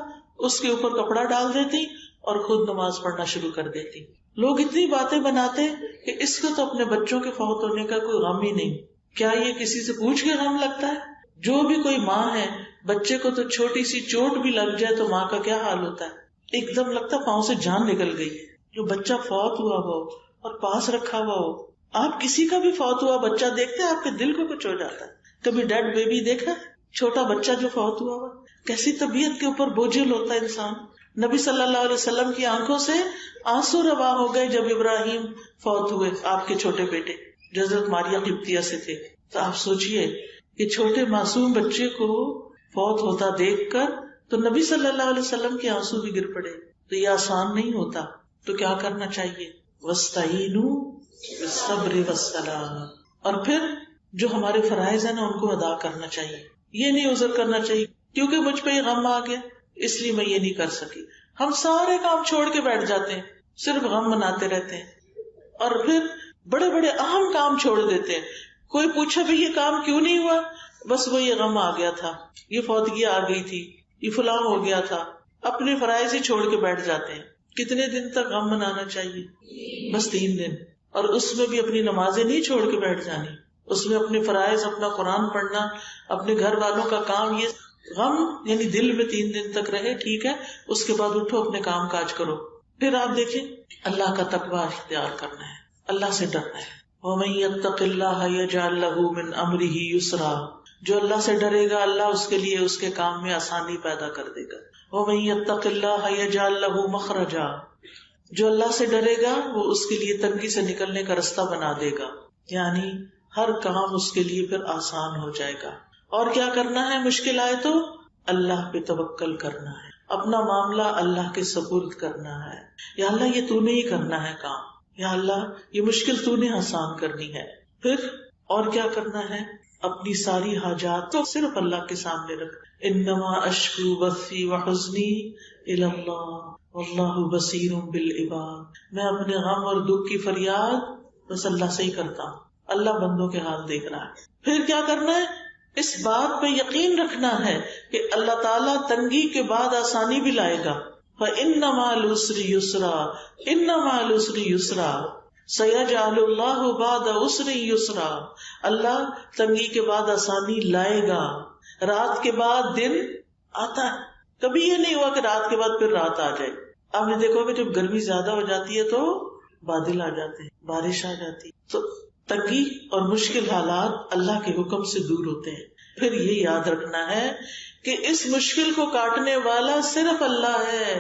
اس کے اوپر کپڑا ڈال دیتی اور خود نماز پڑھنا شروع کر دیتی. لوگ اتنی باتیں بناتے کہ اس کو تو اپنے بچوں کے فوت ہونے کا کوئی غم ہی نہیں. کیا یہ کسی سے پوچھ کے غم لگتا ہے؟ جو بھی کوئی ماں ہے، بچے کو تو چھوٹی سی چوٹ بھی لگ جائے تو ماں کا کیا حال ہوتا ہے؟ ایک دم لگتا پاؤں سے جان نکل گئی. جو بچہ فوت ہوا ہو اور پاس رکھا ہوا ہو، آپ کسی کا بھی فوت ہوا بچہ دیکھتے ہیں آپ کے دل کو کچھ ہو جاتا ہے. کبھی ڈیڈ بیبی دیکھا؟ چھوٹا بچہ جو فوت ہوا ہوا، کیسی طبیعت کے اوپر بوجھل ہوتا ہے انسان. نبی صلی اللہ علیہ وسلم کی آنکھوں سے آنسو روا ہو گئے جب ابراہیم فوت ہوئے، آپ کے چھوٹے بیٹے جو حضرت ماریہ قبطیہ سے تھے. تو آپ سوچئے کہ چھوٹے معصوم بچے کو فوت ہوتا دیکھ کر تو نبی صلی اللہ علیہ وسلم کے آنسو بھی گر پڑے. تو یہ آسان نہیں ہوتا. تو کیا کرنا چاہیے؟ وَاسْتَعِينُوا بِالصَّبْرِ وَالصَّلَاةِ. اور پھر جو ہمارے فرائض ہیں نا ان کو ادا کرنا چاہیے. یہ نہیں عذر کرنا چاہیے کیونکہ مجھ پہ یہ غم آ گیا اس لیے میں یہ نہیں کر سکی. ہم سارے کام چھوڑ کے بیٹھ جاتے ہیں، صرف غم مناتے رہتے ہیں، اور پھر بڑے بڑے اہم کام چھوڑ دیتے ہیں. کوئی پوچھا بھی یہ کام کیوں نہیں ہوا؟ بس وہ یہ غم آ گیا تھا، یہ فوتگی آ گئی تھی، یہ فلاں ہو گیا تھا. اپنے فرائض ہی چھوڑ کے بیٹھ جاتے ہیں. کتنے دن تک غم منانا چاہیے؟ بس 3 دن. اور اس میں بھی اپنی نمازیں نہیں چھوڑ کے بیٹھ جانی، اس میں اپنے فرائض، اپنا قرآن پڑھنا، اپنے گھر والوں کا کام. یہ غم یعنی دل میں 3 دن تک رہے، ٹھیک ہے، اس کے بعد اٹھو اپنے کام کاج کرو. پھر آپ دیکھیں اللہ کا تقویٰ اختیار کرنا ہے، اللہ سے ڈرنا ہے. وَمَن يَتَّقِ اللَّهَ يَجْعَل لَّهُ مِنْ أَمْرِهِ يُسْرًا. جو اللہ سے ڈرے گا اللہ اس کے لیے اس کے کام میں آسانی پیدا کر دے گا. وَمَن يَتَّقِ اللَّهَ يَجْعَل لَّهُ مَخْرَجًا. جو اللہ سے ڈرے گا وہ اس کے لیے تنگی سے نکلنے کا رستہ بنا دے گا، یعنی ہر کام اس کے لیے پھر آسان ہو جائے گا. اور کیا کرنا ہے؟ مشکل آئے تو اللہ پہ توکل کرنا ہے، اپنا معاملہ اللہ کے سپرد کرنا ہے. یا اللہ یہ تو نے ہی کرنا ہے کام، یا اللہ یہ مشکل تو نے آسان کرنی ہے. پھر اور کیا کرنا ہے؟ اپنی ساری حاجات تو صرف اللہ کے سامنے رکھ. انما اشکو بثی وحزنی الی اللہ واللہ بصیر بالعباد. میں اپنے غم اور دکھ کی فریاد بس اللہ سے ہی کرتا ہوں، اللہ بندوں کے حال دیکھ رہا ہے. پھر کیا کرنا ہے؟ اس بات پہ یقین رکھنا ہے کہ اللہ تعالیٰ تنگی کے بعد آسانی بھی لائے گا. فَإِنَّ مَعَ الْعُسْرِ يُسْرًا إِنَّ مَعَ الْعُسْرِ يُسْرًا سَيَجْعَلُ اللَّهُ بَعْدَ عُسْرٍ يُسْرًا. اللہ تنگی کے بعد آسانی لائے گا. رات کے بعد دن آتا ہے، کبھی یہ نہیں ہوا کہ رات کے بعد پھر رات آ جائے. آپ نے دیکھو کہ جب گرمی زیادہ ہو جاتی ہے تو بادل آ جاتے ہیں، بارش آ جاتی. تو تنگی اور مشکل حالات اللہ کے حکم سے دور ہوتے ہیں. پھر یہ یاد رکھنا ہے کہ اس مشکل کو کاٹنے والا صرف اللہ ہے،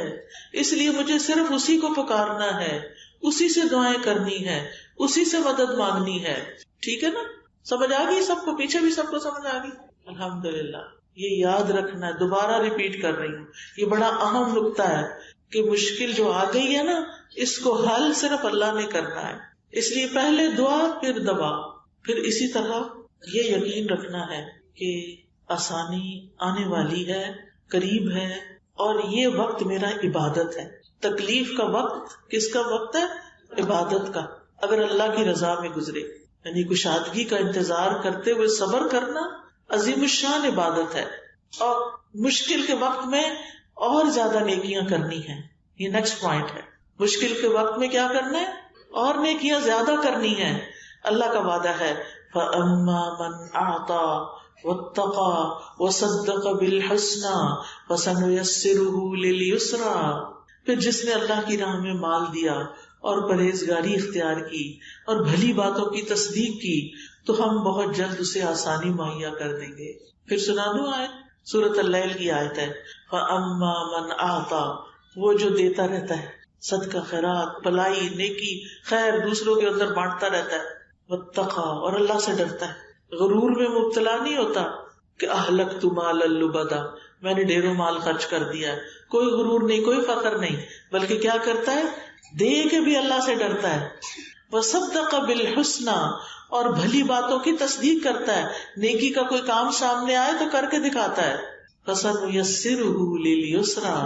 اس لیے مجھے صرف اسی کو پکارنا ہے، اسی سے دعائیں کرنی ہے، اسی سے مدد مانگنی ہے. ٹھیک ہے نا؟ سمجھ آ گئی سب کو؟ پیچھے بھی سب کو سمجھ آ گئی؟ الحمدللہ. یہ یاد رکھنا ہے، دوبارہ ریپیٹ کر رہی ہوں، یہ بڑا اہم نقطہ ہے کہ مشکل جو آ گئی ہے نا اس کو حل صرف اللہ نے کرنا ہے. اس لیے پہلے دعا پھر دوا. پھر اسی طرح یہ یقین رکھنا ہے کہ آسانی آنے والی ہے، قریب ہے، اور یہ وقت میرا عبادت ہے. تکلیف کا وقت کس کا وقت ہے؟ عبادت کا. اگر اللہ کی رضا میں گزرے، یعنی کشادگی کا انتظار کرتے ہوئے صبر کرنا عظیم الشان عبادت ہے. اور مشکل کے وقت میں اور زیادہ نیکیاں کرنی ہیں. یہ نیکسٹ پوائنٹ ہے. مشکل کے وقت میں کیا کرنا ہے؟ اور نیکیاں زیادہ کرنی ہیں. اللہ کا وعدہ ہے فَأَمَّا مَنْ أَعْطَى وَاتَّقَى وَصَدَّقَ بِالْحُسْنَى فَسَنُيَسِّرُهُ لِلْيُسْرَى. پھر جس نے اللہ کی راہ میں مال دیا اور پرہیزگاری اختیار کی اور بھلی باتوں کی تصدیق کی تو ہم بہت جلد اسے آسانی مہیا کر دیں گے. پھر سنا دوں آیت، سورۃ اللیل کی آیت ہے. فَأَمَّا مَنْ أَعْطَى، وہ جو دیتا رہتا ہے، صدقہ خیرات، بھلائی، نیکی، خیر دوسروں کے اندر بانٹتا رہتا ہے. واتقى، اور اللہ سے ڈرتا ہے، غرور میں مبتلا نہیں ہوتا کہ اہلکت مالا لبدا، میں نے ڈھیروں مال خرچ کر دیا ہے. کوئی غرور نہیں، کوئی فخر نہیں، بلکہ کیا کرتا ہے، دے کے بھی اللہ سے ڈرتا ہے. وصدق بالحسنى، اور بھلی باتوں کی تصدیق کرتا ہے، نیکی کا کوئی کام سامنے آئے تو کر کے دکھاتا ہے. فسنيسره لليسرى،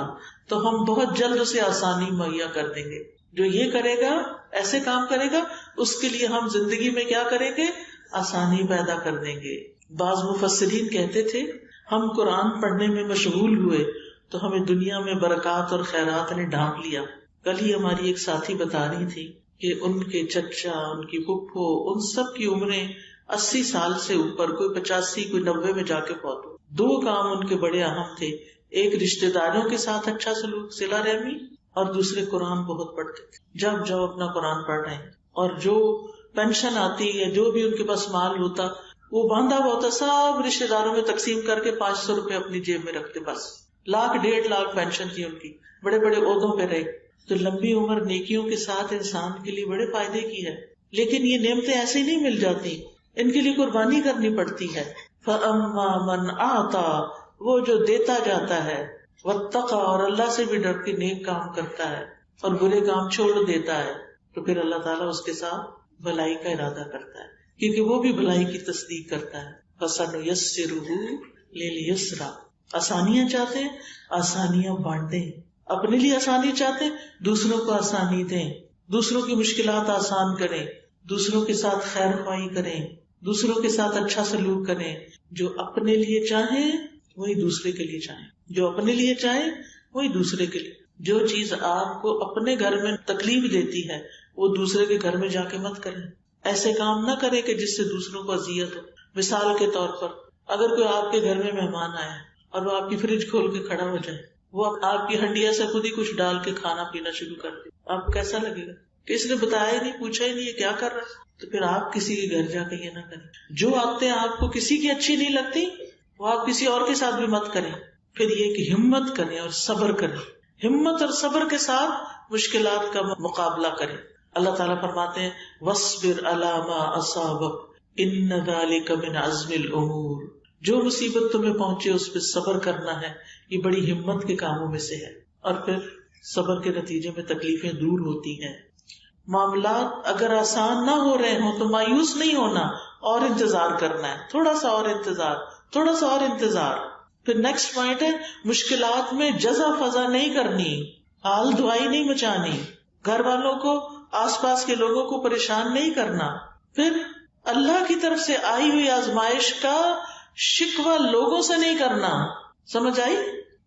تو ہم بہت جلد اسے آسانی مہیا کر دیں گے. جو یہ کرے گا، ایسے کام کرے گا، اس کے لیے ہم زندگی میں کیا کریں گے، آسانی پیدا کر دیں گے. بعض مفسرین کہتے تھے ہم قرآن پڑھنے میں مشغول ہوئے تو ہمیں دنیا میں برکات اور خیرات نے ڈھانپ لیا. کل ہی ہماری ایک ساتھی بتا رہی تھی کہ ان کے چچا، ان کی پھپھو، ان سب کی عمریں 80 سال سے اوپر، کوئی 85 کوئی 90 میں جا کے فوت ہو. 2 کام ان کے بڑے اہم تھے، ایک رشتہ داروں کے ساتھ اچھا سلوک، صلہ رحمی، اور دوسرے قرآن بہت پڑھتے تھے. جب جب اپنا قرآن پڑھ رہے ہیں، اور جو پینشن آتی ہے، جو بھی ان کے پاس مال ہوتا وہ باندھا ہوا ہوتا، سب رشتہ داروں میں تقسیم کر کے 500 روپے اپنی جیب میں رکھتے. بس 1 لاکھ 1.5 لاکھ پینشن تھی ان کی، بڑے بڑے عہدوں پہ رہے. تو لمبی عمر نیکیوں کے ساتھ انسان کے لیے بڑے فائدے کی ہے. لیکن یہ نعمتیں ایسے ہی نہیں مل جاتی، ان کے لیے قربانی کرنی پڑتی ہے. فَأَمَّا مَنْ أَعْطَى، وہ جو دیتا جاتا ہے، وَاتَّقَى، اور اللہ سے بھی ڈر کے نیک کام کرتا ہے اور برے کام چھوڑ دیتا ہے، تو پھر اللہ تعالیٰ اس کے ساتھ بھلائی کا ارادہ کرتا ہے، کیونکہ وہ بھی بھلائی کی تصدیق کرتا ہے. فَسَنُيَسِّرُهُ لِلْيُسْرَى، آسانیاں چاہتے ہیں، آسانیاں بانٹیں. اپنے لیے آسانی چاہتے ہیں، دوسروں کو آسانی دیں، دوسروں کی مشکلات آسان کریں، دوسروں کے ساتھ خیر خواہی کریں، دوسروں کے ساتھ اچھا سلوک کریں. جو اپنے لیے چاہیں وہی دوسرے کے لیے چاہیں، جو اپنے لیے چاہیں وہی دوسرے کے لیے. جو چیز آپ کو اپنے گھر میں تکلیف دیتی ہے وہ دوسرے کے گھر میں جا کے مت کریں. ایسے کام نہ کریں کہ جس سے دوسروں کو اذیت ہو. مثال کے طور پر اگر کوئی آپ کے گھر میں مہمان آیا اور وہ آپ کی فریج کھول کے کھڑا ہو جائے، وہ آپ کی ہنڈیا سے خود ہی کچھ ڈال کے کھانا پینا شروع کر دے، آپ کو کیسا لگے گا کہ اس نے بتایا ہی نہیں، پوچھا ہی نہیں یہ کیا کر رہا ہے؟ تو پھر آپ کسی کے گھر جا کے یہ نہ کریں. جو عادتیں آپ کو کسی کی اچھی نہیں لگتی وہ آپ کسی اور کے ساتھ بھی مت کریں. پھر یہ کہ ہمت کریں اور صبر کریں، ہمت اور صبر کے ساتھ مشکلات کا مقابلہ کریں. اللہ تعالیٰ فرماتے ہیں وَاصْبِرْ عَلَىٰ مَا أَصَابَكَ إِنَّ ذَلِكَ مِنْ عَزْمِ الْأُمُورِ، جو مصیبت تمہیں پہنچے اس پہ صبر کرنا ہے، یہ بڑی ہمت کے کاموں میں سے ہے. اور پھر صبر کے نتیجے میں تکلیفیں دور ہوتی ہیں. معاملات اگر آسان نہ ہو رہے ہوں تو مایوس نہیں ہونا، اور انتظار کرنا ہے، تھوڑا سا اور انتظار، تھوڑا سا اور انتظار. پھر نیکسٹ پوائنٹ ہے مشکلات میں جزا فضا نہیں کرنی، حال دعائی نہیں مچانی، گھر والوں کو، آس پاس کے لوگوں کو پریشان نہیں کرنا. پھر اللہ کی طرف سے آئی ہوئی آزمائش کا شکوہ لوگوں سے نہیں کرنا. سمجھ آئی؟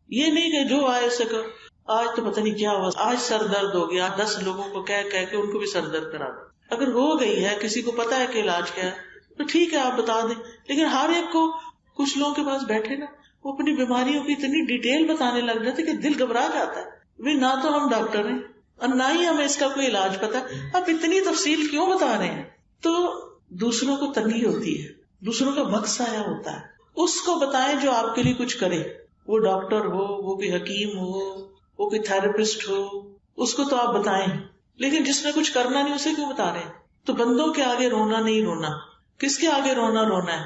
یہ نہیں کہ جو آئے اسے کر، آج تو پتہ نہیں کیا ہوا، آج سر درد ہو گیا، 10 لوگوں کو کہہ کے ان کو بھی سر درد کرا دو. اگر ہو گئی ہے، کسی کو پتا ہے کہ علاج کیا ہے تو ٹھیک ہے آپ بتا دیں. لیکن ہر ایک کو، کچھ لوگوں کے پاس بیٹھے نا وہ اپنی بیماریوں کی اتنی ڈیٹیل بتانے لگ جاتے کہ دل گھبرا جاتا ہے. نہ تو ہم ڈاکٹر ہیں اور نہ ہی ہمیں اس کا کوئی علاج پتا، آپ اتنی تفصیل کیوں بتا رہے ہیں؟ تو دوسروں کو تنگی ہوتی ہے، دوسروں کا وقت ضائع ہوتا ہے. اس کو بتائیں جو آپ کے لیے کچھ کرے، وہ ڈاکٹر ہو، وہ کوئی حکیم ہو، وہ کوئی تھراپسٹ ہو، اس کو تو آپ بتائیں. لیکن جس نے کچھ کرنا نہیں اسے کیوں بتا رہے ہیں؟ تو بندوں کے آگے رونا نہیں رونا. کس کے آگے رونا ہے؟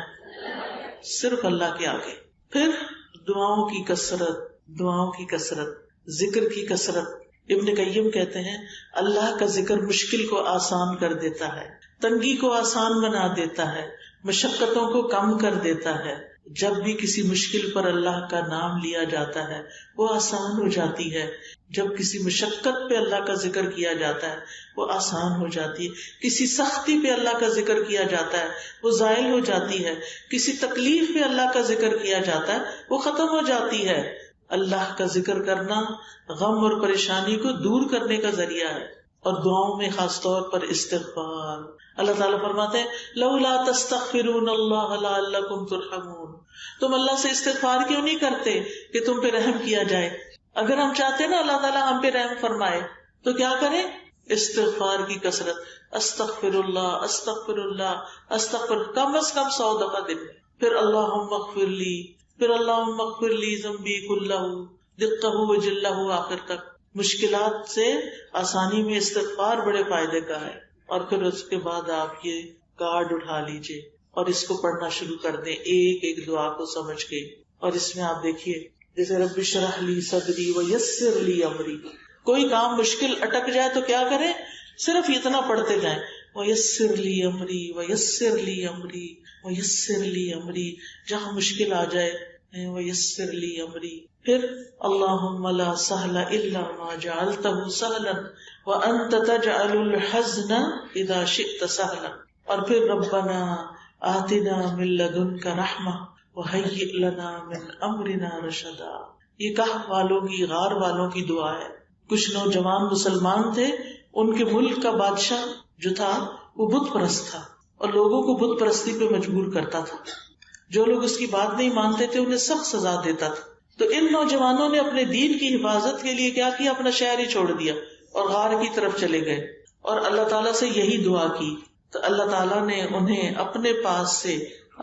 صرف اللہ کے آگے. پھر دعاؤں کی کثرت، دعاؤں کی کثرت، ذکر کی کثرت. ابن قیم کہتے ہیں اللہ کا ذکر مشکل کو آسان کر دیتا ہے، تنگی کو آسان بنا دیتا ہے، مشقتوں کو کم کر دیتا ہے. جب بھی کسی مشکل پر اللہ کا نام لیا جاتا ہے وہ آسان ہو جاتی ہے. جب کسی مشقت پہ اللہ کا ذکر کیا جاتا ہے وہ آسان ہو جاتی ہے. کسی سختی پہ اللہ کا ذکر کیا جاتا ہے وہ زائل ہو جاتی ہے. کسی تکلیف پہ اللہ کا ذکر کیا جاتا ہے وہ ختم ہو جاتی ہے. اللہ کا ذکر کرنا غم اور پریشانی کو دور کرنے کا ذریعہ ہے. اور دعاؤں میں خاص طور پر استغفار. اللہ تعالیٰ فرماتے ہیں لولا تستغفرون اللہ لعلکم ترحمون، تم اللہ سے استغفار کیوں نہیں کرتے کہ تم پہ رحم کیا جائے. اگر ہم چاہتے ہیں نا اللہ تعالیٰ ہم پہ رحم فرمائے تو کیا کریں؟ استغفار کی کثرت. استغفر اللہ استغفر اللہ استغفر، کم از کم 100 دفعہ دن میں. پھر اللہم اغفر لی، پھر اللہم اغفر لی ذنبی کلہ دقہ وجلہ، آخر تک. مشکلات سے آسانی میں استغفار بڑے فائدے کا ہے. اور پھر اس کے بعد آپ یہ کارڈ اٹھا لیجئے اور اس کو پڑھنا شروع کر دیں ایک ایک دعا کو سمجھ کے. اور اس میں آپ دیکھیے جیسے رب اشرح لی صدری ویسر لی امری، کوئی کام مشکل اٹک جائے تو کیا کریں؟ صرف اتنا پڑھتے جائیں ویسر لی امری ویسر لی امری ویسر لی امری. جہاں مشکل آ جائے ویسر لی امری. پھر اللہم لا سہل الا ما جعلتہ سہلا وانت تجعل الحزن اذا شئت سہلا. اور پھر ربنا آتنا من لدنک رحمہ وہیئ لنا من امرنا رشدا. یہ کہف والوں کی، غار والوں کی دعا ہے. کچھ نوجوان مسلمان تھے، ان کے ملک کا بادشاہ جو تھا وہ بت پرست تھا اور لوگوں کو بت پرستی پہ مجبور کرتا تھا. جو لوگ اس کی بات نہیں مانتے تھے انہیں سخت سزا دیتا تھا. تو ان نوجوانوں نے اپنے دین کی حفاظت کے لیے کیا کیا؟ اپنا شہر ہی چھوڑ دیا اور غار کی طرف چلے گئے اور اللہ تعالیٰ سے یہی دعا کی. تو اللہ تعالیٰ نے انہیں اپنے پاس سے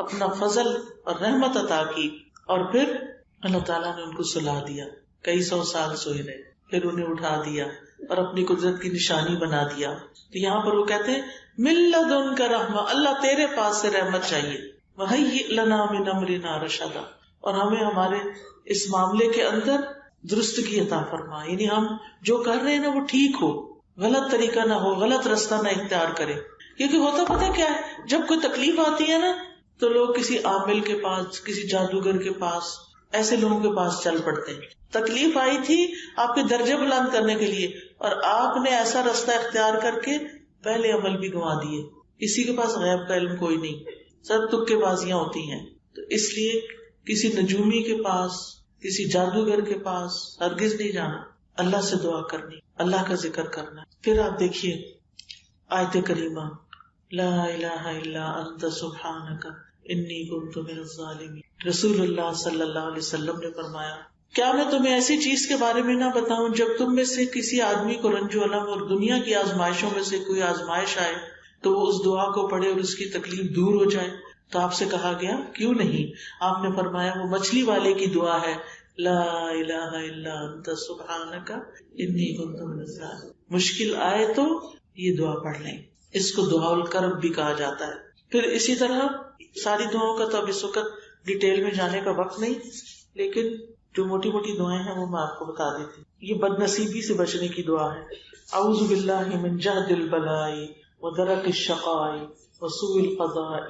اپنا فضل اور رحمت عطا کی اور پھر اللہ تعالیٰ نے ان کو سلا دیا. کئی سو سال سوئے رہے، پھر انہیں اٹھا دیا اور اپنی قدرت کی نشانی بنا دیا. تو یہاں پر وہ کہتے ہیں من لدنک رحمہ، اللہ تیرے پاس سے رحمت چاہیے. وہیئ لنا من امرنا رشدا، اور ہمیں ہمارے اس معاملے کے اندر درستگی عطا فرما، یعنی ہم جو کر رہے ہیں نا وہ ٹھیک ہو، غلط طریقہ نہ ہو، غلط رستہ نہ اختیار کرے. کیونکہ ہوتا پتہ کیا ہے، جب کوئی تکلیف آتی ہے نا تو لوگ کسی عامل کے پاس، کسی جادوگر کے پاس، ایسے لوگوں کے پاس چل پڑتے ہیں. تکلیف آئی تھی آپ کے درجے بلند کرنے کے لیے اور آپ نے ایسا رستہ اختیار کر کے پہلے عمل بھی گنوا دیے. کسی کے پاس غیب کا علم کوئی نہیں، سب تکے بازیاں ہوتی ہیں. تو اس لیے کسی نجومی کے پاس، کسی جادوگر کے پاس ہرگز نہیں جانا. اللہ سے دعا کرنی، اللہ کا ذکر کرنا. پھر آپ دیکھیے آیت کریمہ لا الہ الا انت سبحانک انی کنت من الظالمین. رسول اللہ صلی اللہ علیہ وسلم نے فرمایا کیا میں تمہیں ایسی چیز کے بارے میں نہ بتاؤں جب تم میں سے کسی آدمی کو رنج و الم اور دنیا کی آزمائشوں میں سے کوئی آزمائش آئے تو وہ اس دعا کو پڑھے اور اس کی تکلیف دور ہو جائے. تو آپ سے کہا گیا کیوں نہیں؟ آپ نے فرمایا وہ مچھلی والے کی دعا ہے لا الہ الا انت سبحانک انی کنت من الظالمین. مشکل آئے تو یہ دعا پڑھ لیں، اس کو دعا الکرب بھی کہا جاتا ہے. پھر اسی طرح ساری دعاؤں کا تو اب اس وقت ڈیٹیل میں جانے کا وقت نہیں، لیکن جو موٹی موٹی دعائیں ہیں وہ میں آپ کو بتا دیتی ہوں. یہ بد نصیبی سے بچنے کی دعا ہے. اعوذ باللہ من جہد البلاء ودرک الشقاء وسوء القضاء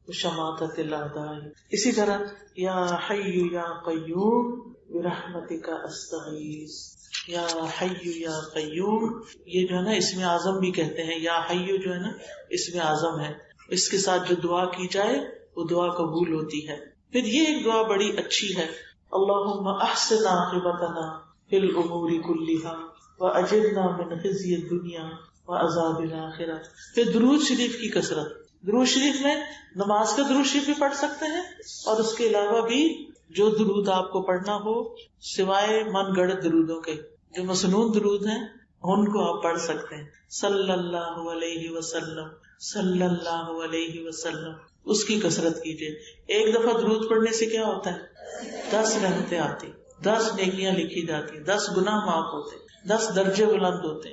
وشماتۃ الاعداء. اسی طرح یا حی یا قیوم برحمتک استغیث. یا حی یا قیوم، یہ جو ہے نا اسم اعظم بھی کہتے ہیں. یا حی جو ہے نا اسم اعظم ہے، اس کے ساتھ جو دعا کی جائے وہ دعا قبول ہوتی ہے. پھر یہ ایک دعا بڑی اچھی ہے اللہم احسن عاقبتنا فی الامور کلہا واجرنا من خزی الدنیا وعذاب الآخرہ. پھر درود شریف کی کثرت. درود شریف میں نماز کا درود شریف بھی پڑھ سکتے ہیں اور اس کے علاوہ بھی جو درود آپ کو پڑھنا ہو سوائے من گڑت درودوں کے، جو مسنون درود ہیں ان کو آپ پڑھ سکتے ہیں. صلی اللہ علیہ وسلم صلی اللہ علیہ وسلم، اس کی کثرت کیجیے. ایک دفعہ درود پڑھنے سے کیا ہوتا ہے؟ 10 رحمتیں آتی، 10 نیکیاں لکھی جاتی، 10 گناہ معاف ہوتے، 10 درجے بلند ہوتے.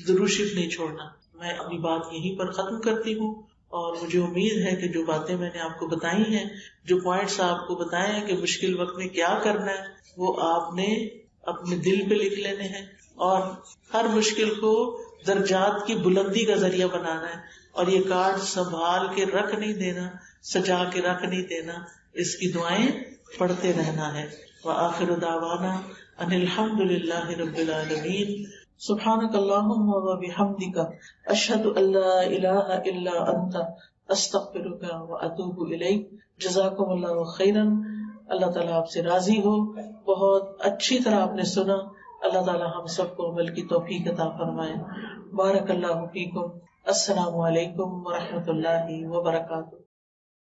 درود شریف نہیں چھوڑنا. میں اپنی بات یہیں پر ختم کرتی ہوں اور مجھے امید ہے کہ جو باتیں میں نے آپ کو بتائی ہیں، جو پوائنٹس آپ کو بتائے ہیں کہ مشکل وقت میں کیا کرنا ہے، وہ آپ نے اپنے دل پہ لکھ لینے ہیں اور ہر مشکل کو درجات کی بلندی کا ذریعہ بنانا ہے. اور یہ کارڈ سنبھال کے رکھ نہیں دینا، سجا کے رکھ نہیں دینا، اس کی دعائیں پڑھتے رہنا ہے. وآخر دعوانا ان الحمد للہ رب العالمین. سبحانک اللہم وبحمدک اشہد ان لا الہ الا انت استغفرک واتوب الیک. جزاکم اللہ خیرا. اللہ تعالیٰ آپ سے راضی ہو. بہت اچھی طرح آپ نے سنا. اللہ تعالیٰ ہم سب کو عمل کی توفیق عطا فرمائے. بارک اللہ فیکم. السلام علیکم ورحمۃ اللہ وبرکاتہ.